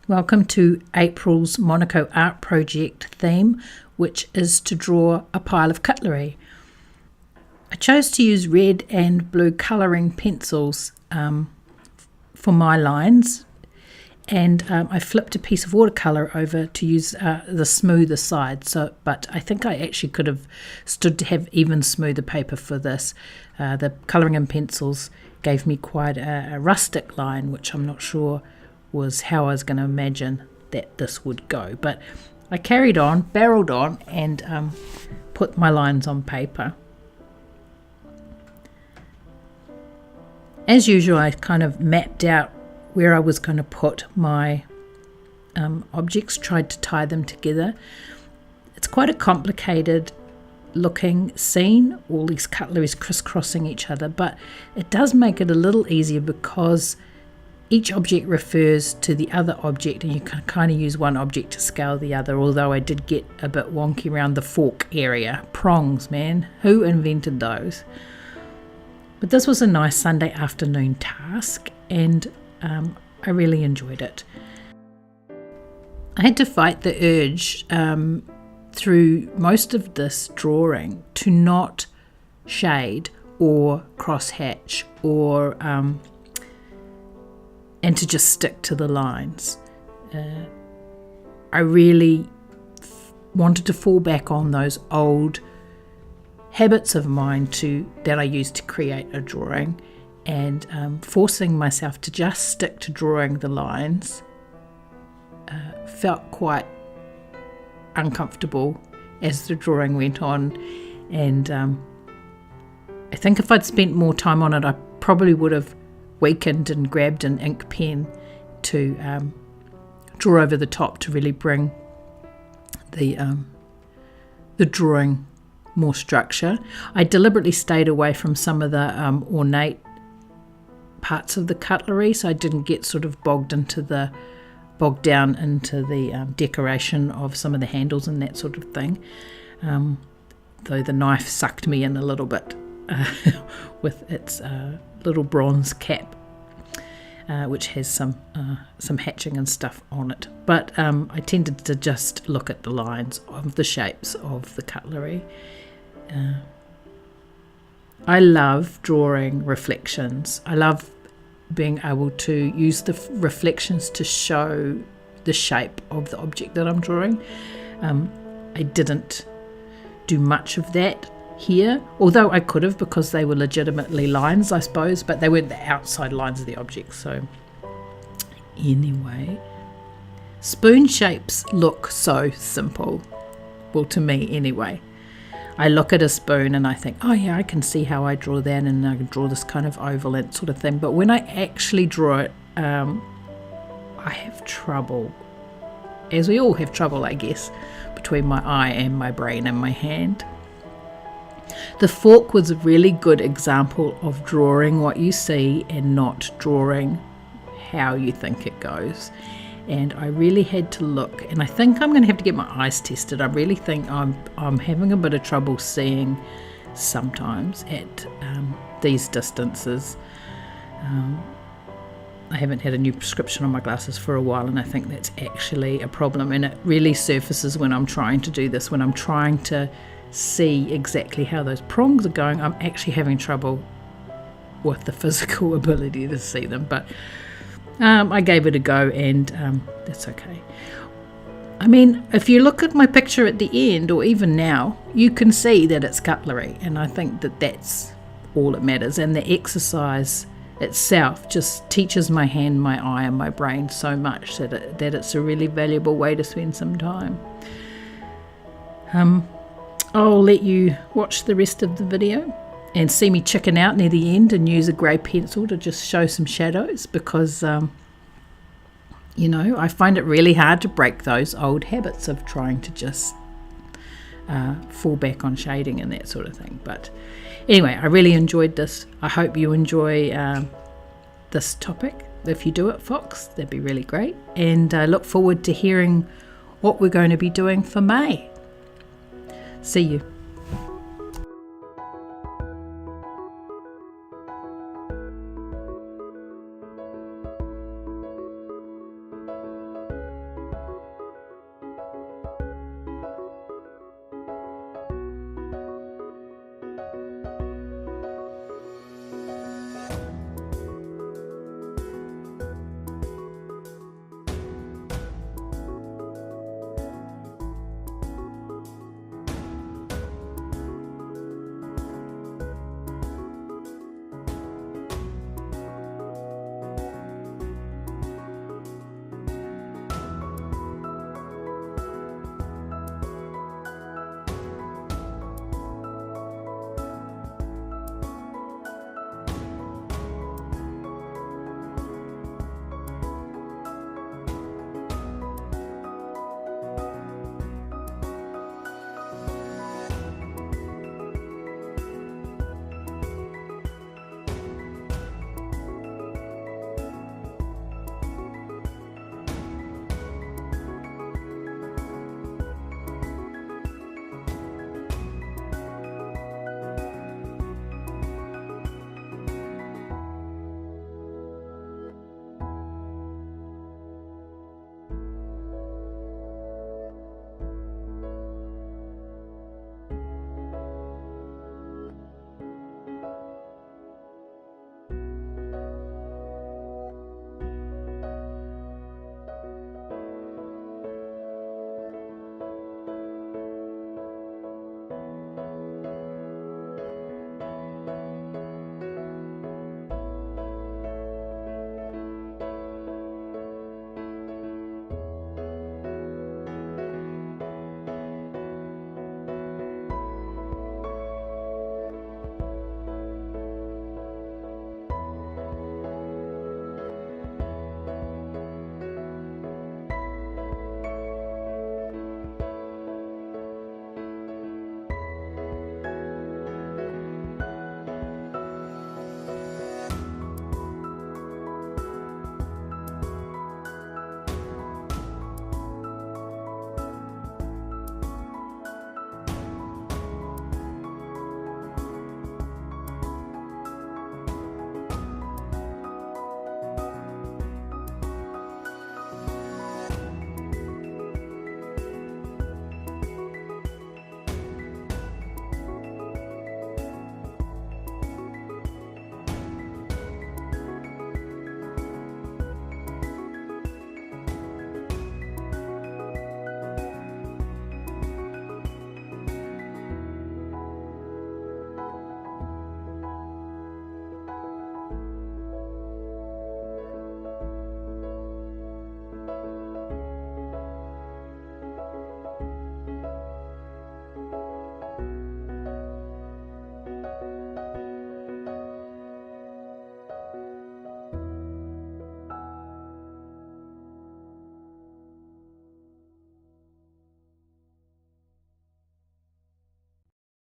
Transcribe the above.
Welcome to April's Monaco art project theme, which is to draw a pile of cutlery. I chose to use red and blue colouring pencils for my lines, and I flipped a piece of watercolour over to use the smoother side. But I think I actually could have stood to have even smoother paper for this. The colouring and pencils gave me quite a rustic line, which I'm not sure was how I was going to imagine that this would go. But I carried on, barreled on, and put my lines on paper. As usual, I kind of mapped out where I was going to put my objects, tried to tie them together. It's quite a complicated looking scene, all these cutleries crisscrossing each other, but it does make it a little easier because each object refers to the other object, and you can kind of use one object to scale the other, although I did get a bit wonky around the fork area. Prongs, man. Who invented those? But this was a nice Sunday afternoon task, and I really enjoyed it. I had to fight the urge through most of this drawing to not shade or crosshatch or and to just stick to the lines. I really wanted to fall back on those old habits of mine that I used to create a drawing, and forcing myself to just stick to drawing the lines felt quite uncomfortable as the drawing went on, and I think if I'd spent more time on it, I probably would have weakened and grabbed an ink pen to draw over the top to really bring the drawing more structure. I deliberately stayed away from some of the ornate parts of the cutlery, so I didn't get sort of bogged down into the decoration of some of the handles and that sort of thing, though the knife sucked me in a little bit with its little bronze cap, which has some hatching and stuff on it. But I tended to just look at the lines of the shapes of the cutlery. I love drawing reflections. I love being able to use the reflections to show the shape of the object that I'm drawing. I didn't do much of that here, although I could have, because they were legitimately lines, I suppose, but they weren't the outside lines of the object. So anyway, spoon shapes look so simple, well, to me anyway. I look at a spoon and I think, oh yeah, I can see how I draw that, and I can draw this kind of oval and sort of thing. But when I actually draw it, I have trouble, as we all have trouble, I guess, between my eye and my brain and my hand. The fork was a really good example of drawing what you see and not drawing how you think it goes. And I really had to look, and I think I'm going to have to get my eyes tested. I really think I'm having a bit of trouble seeing sometimes at these distances. I haven't had a new prescription on my glasses for a while, and I think that's actually a problem, and it really surfaces when I'm trying to do this, when I'm trying to see exactly how those prongs are going. I'm actually having trouble with the physical ability to see them, but I gave it a go, and that's okay. I mean, if you look at my picture at the end, or even now, you can see that it's cutlery, and I think that that's all that matters. And the exercise itself just teaches my hand, my eye, and my brain so much that it's a really valuable way to spend some time. I'll let you watch the rest of the video and see me chicken out near the end and use a grey pencil to just show some shadows, because I find it really hard to break those old habits of trying to just fall back on shading and that sort of thing. But anyway, I really enjoyed this. I hope you enjoy this topic. If you do it, Fox, that'd be really great, and I look forward to hearing what we're going to be doing for May. See you.